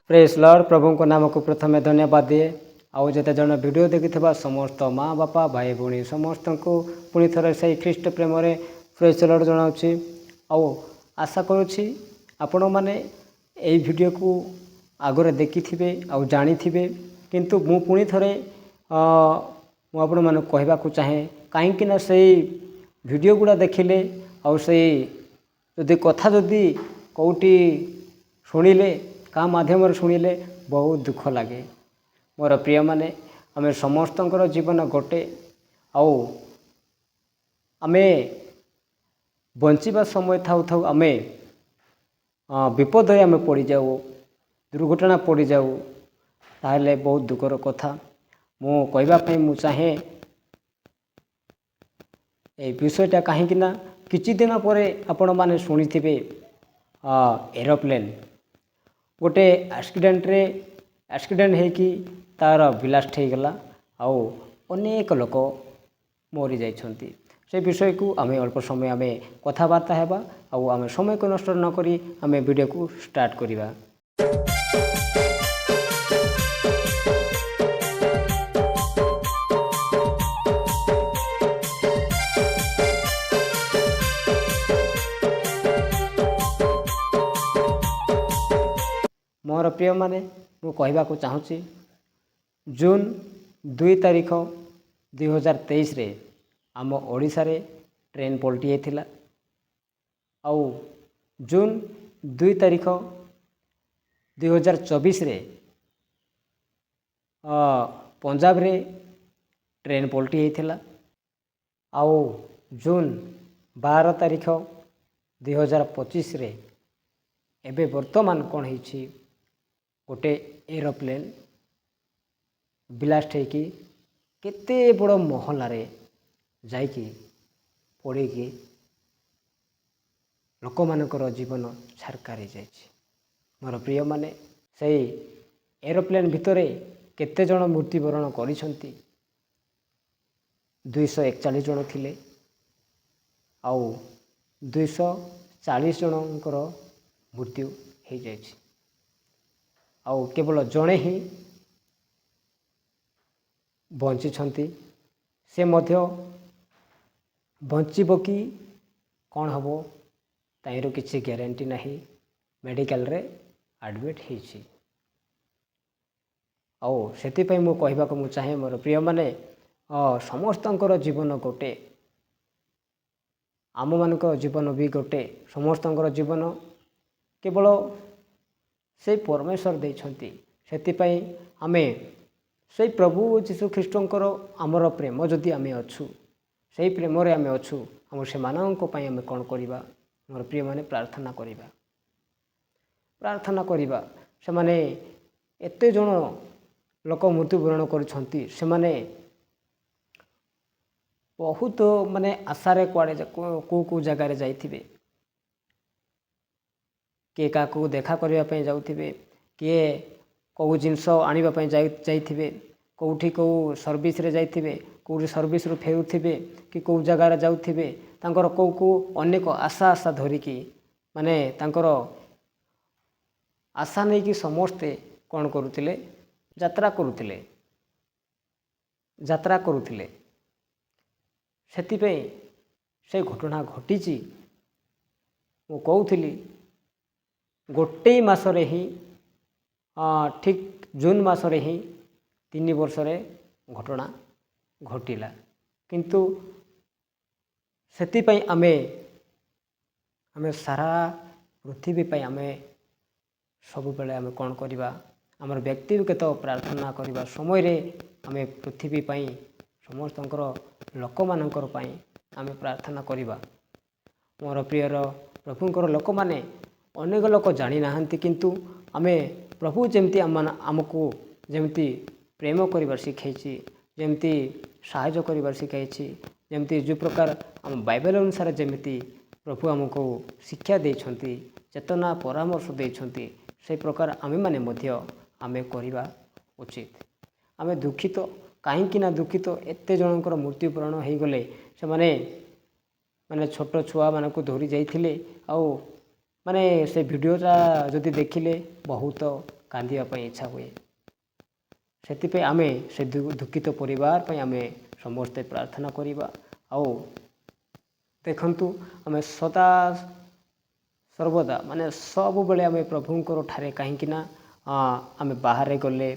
Praise Lord प्रभु को नाम को प्रथम धन्यवाद दिए आउ जिते जन वीडियो देखि समस्त माँ बापा भाई भाई समस्त को पुणी थर से ख्रीष्ट प्रेम प्रेज लॉर्ड जनाऊँगी आउ आशा करुँची आपण मैंने यही वीडियो को आगरे देखि आउ जानी किंतु मु पुणी थरे मुझे मान कहवाक चाहे कहीं से वीडियो गुड़ा देखिले आउ से जदि कथा जदि कौटी शुणिले का माध्यम शुणिले बहुत दुख लगे। मोर प्रिय माने आमे समस्तंकर जीवन गोटे आउ आमे बंचिबा समय थाउ थाउ आमे विपद आमे पड़ जाऊ दुर्घटना पड़ जाऊ ताहले बहुत दुखर कथा मु कहवाई मु चाहे ए विषयटा कहीं किछि दिन पर आपण माने शुणिथिबे एरोप्लेन गोटे एक्सीडेंट है कि तार ब्लास्ट हो गला आउ अनेक लोक मरी जाइछंती से विषय को आमे अल्प समय आमे कथबार्ता हेबा आउ आमे समय को नष्ट न करी आमे वीडियो को स्टार्ट करिबा। मोर प्रिय माने मु कहवाक चाहूँगी जून 2 तारिख 2023 रे आम ओडिशा रे ट्रेन पलटि जाइथिला आउ जून 2 तारिख 2024 रे पंजाब रे ट्रेन पलटि जाइथिला आउ जून 12 तारिख 2025 रे एबे वर्तमान कौन है गोटे एरोप्लेन ब्लास्ट होगी केते बड़ महलारे जाइकी पड़ी लोक मानकर जीवन छारकार जाइए। मोर प्रिय माने से एरोप्लेन भितरे केते जन मृत्युवरण करिसंती 241 जन थिले आउ 240 जनकर मृत्यु हो जाइए आउ केवल जड़े ही बंची से मध्य बंचब कि कौन हम ताइर किसी ग्यारंटी नहीं मेडिकल रे एडमिट होइछि आउ सेति मु कहवाक मु चाहे मोर प्रिय माने समस्तंकर जीवन गोटे आम मानक जीवन भी गोटे समस्तंकर जीवन केवल से परमेश्वर देइछंती सेतिपई आमे से प्रभु जीशु ख्रीष्टंकर आमर प्रेम जदि आमे अछु से प्रेम रे आमे अछु हम से मानक पई आमे कोन करिबा मोर प्रिय माने प्रार्थना करिबा से माने एते जण लोक मृत्युवरण करिसंती से माने बहुत माने आशारे कुआडे को जगार जाइथिबे किए क्या देखा करने जाऊे किए कौ जिनस आने जाइए कौटी कौ सर्विस रे जाइए कौटी सर्विस रु फेरुवे कि कौ जगार जाऊे तांकर कौ अनेक आशा आशा धरिकी माने तांकर आशा नहीं कि समस्ते कौन करुले यात्रा करुले सेतिपई से घटना घटी मु कहूली गोटे मासरे ही ठीक जून मासरे ही 3 वर्ष रे घटना घटिला किंतु सेतिपई आमे सारा पृथ्वी पई आमे सब बेले आमे कौन करिबा आमर व्यक्तिगत प्रार्थना करिबा समय रे आमे पृथ्वी पई समस्तंकर लोक मानकर पई आमे प्रार्थना करिबा। मोर प्रियर प्रभुंकर लोक माने अनेक लोक जानी नाहंती किंतु आमे प्रभु जमती आमको जमती प्रेम करिबार शिखाइछि जमती साहाय्य करिबार शिखाइछि जमती जो प्रकार आम बाइबल अनुसार जमती प्रभु आमको शिक्षा देइछंती चेतना परामर्श देइछंती से प्रकार आमे माने मध्य आमे करिबा उचित। आमे दुखित कहीं ना दुखित एते जनकर मृत्युवरण हो गले से माने छोट छुआ मानक धरी जाइथिले आउ माने से वीडियोटा जदि देखिले बहुत କାନ୍ଦିବା ପାଇଁ ଇଚ୍ଛା ହୁଏ। ସେଥିପାଇଁ ଆମେ ସେ ଦୁଃଖିତ ପରିବାର ପାଇଁ ଆମେ ସମସ୍ତେ ପ୍ରାର୍ଥନା କରିବା। ଆଉ ଦେଖନ୍ତୁ ଆମେ ସର୍ବଦା ମାନେ ସବୁବେଳେ ଆମେ ପ୍ରଭୁଙ୍କର ଠାରେ, କାହିଁକି ନା ଆମେ ବାହାରେ ଗଲେ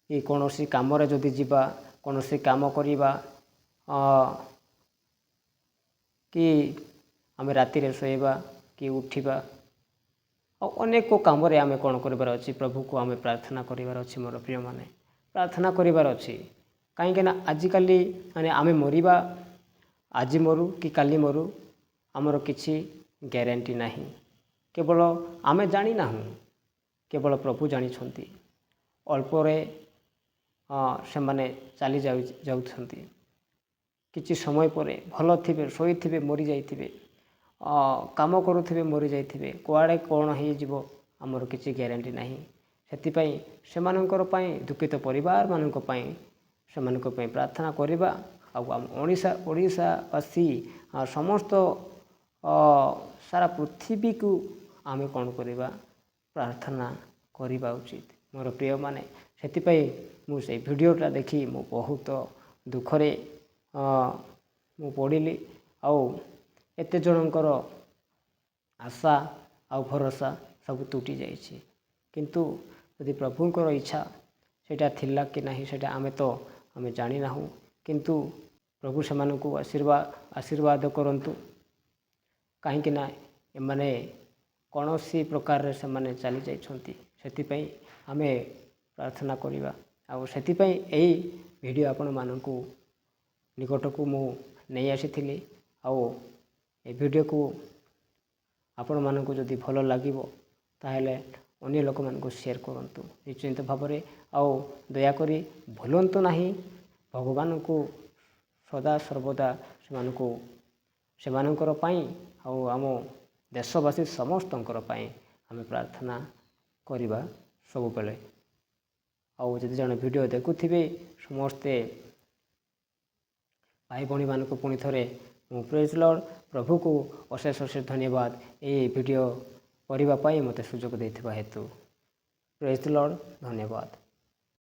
କି କୌଣସି କାମରେ ଯଦି ଯିବା, କୌଣସି କାମ କରିବା, କି ଆମେ ରାତିରେ ଶୋଇବା କି ଉଠିବା, ଆଉ ଅନେକ କାମରେ ଆମେ କ'ଣ କରିବାର ଅଛି, ପ୍ରଭୁକୁ ଆମେ ପ୍ରାର୍ଥନା କରିବାର ଅଛି। ମୋର ପ୍ରିୟମାନେ, ପ୍ରାର୍ଥନା କରିବାର ଅଛି। କାହିଁକିନା ଆଜିକାଲି ମାନେ ଆମେ ମରିବା, ଆଜି ମରୁ କି କାଲି ମରୁ, ଆମର କିଛି ଗ୍ୟାରେଣ୍ଟି ନାହିଁ। କେବଳ ଆମେ ଜାଣିନାହୁଁ, କେବଳ ପ୍ରଭୁ ଜାଣିଛନ୍ତି। ଅଳ୍ପରେ ସେମାନେ ଚାଲି ଯାଉଛନ୍ତି, କିଛି ସମୟ ପରେ ଭଲ ଥିବେ, ଶୋଇଥିବେ, ମରିଯାଇଥିବେ, କାମ କରୁଥିବେ, ମରିଯାଇଥିବେ, କୁଆଡ଼େ କ'ଣ ହେଇଯିବ ଆମର କିଛି ଗ୍ୟାରେଣ୍ଟି ନାହିଁ। ସେଥିପାଇଁ ସେମାନଙ୍କର ପାଇଁ, ଦୁଃଖିତ ପରିବାରମାନଙ୍କ ପାଇଁ, ସେମାନଙ୍କ ପାଇଁ ପ୍ରାର୍ଥନା କରିବା। ଆଉ ଆମ ଓଡ଼ିଶାବାସୀ ସମସ୍ତ ସାରା ପୃଥିବୀକୁ ଆମେ କ'ଣ କରିବା, ପ୍ରାର୍ଥନା କରିବା ଉଚିତ। ମୋର ପ୍ରିୟମାନେ, ସେଥିପାଇଁ ମୁଁ ସେଇ ଭିଡ଼ିଓଟା ଦେଖି ମୁଁ ବହୁତ ଦୁଃଖରେ ମୁଁ ପଡ଼ିଲି। ଆଉ ଏତେ ଜଣଙ୍କର ଆଶା ଆଉ ଭରସା ସବୁ ତୁଟି ଯାଇଛି। କିନ୍ତୁ ଯଦି ପ୍ରଭୁଙ୍କର ଇଚ୍ଛା ସେଇଟା ଥିଲା କି ନାହିଁ, ସେଇଟା ଆମେ ଜାଣିନାହୁଁ। କିନ୍ତୁ ପ୍ରଭୁ ସେମାନଙ୍କୁ ଆଶୀର୍ବାଦ କରନ୍ତୁ। କାହିଁକି ନା ଏମାନେ କୌଣସି ପ୍ରକାରରେ ସେମାନେ ଚାଲି ଯାଇଛନ୍ତି। ସେଥିପାଇଁ ଆମେ ପ୍ରାର୍ଥନା କରିବା। ଆଉ ସେଥିପାଇଁ ଏହି ଭିଡ଼ିଓ ଆପଣମାନଙ୍କୁ ନିକଟକୁ ମୁଁ ନେଇ ଆସିଥିଲି। ଆଉ ଏ ଭିଡ଼ିଓକୁ ଆପଣମାନଙ୍କୁ ଯଦି ଭଲ ଲାଗିବ ତାହେଲେ ଅନ୍ୟ ଲୋକମାନଙ୍କୁ ସେୟାର କରନ୍ତୁ ନିଶ୍ଚିନ୍ତ ଭାବରେ। ଆଉ ଦୟାକରି ଭୁଲନ୍ତୁ ନାହିଁ, ଭଗବାନଙ୍କୁ ସଦା ସର୍ବଦା ସେମାନଙ୍କର ପାଇଁ ଆଉ ଆମ ଦେଶବାସୀ ସମସ୍ତଙ୍କର ପାଇଁ ଆମେ ପ୍ରାର୍ଥନା କରିବା ସବୁବେଳେ। ଆଉ ଯଦି ଜଣେ ଭିଡ଼ିଓ ଦେଖୁଥିବେ, ସମସ୍ତେ ଭାଇ ଭଉଣୀମାନଙ୍କୁ ପୁଣି ଥରେ ମୁଁ ପ୍ରେଜ୍ ଲର୍ଡ, ପ୍ରଭୁକୁ ଅଶେଷ ଅଶେଷ ଧନ୍ୟବାଦ ଏହି ଭିଡ଼ିଓ କରିବା ପାଇଁ ମୋତେ ସୁଯୋଗ ଦେଇଥିବା ହେତୁ। ପ୍ରେଜ୍ ଲର୍ଡ, ଧନ୍ୟବାଦ।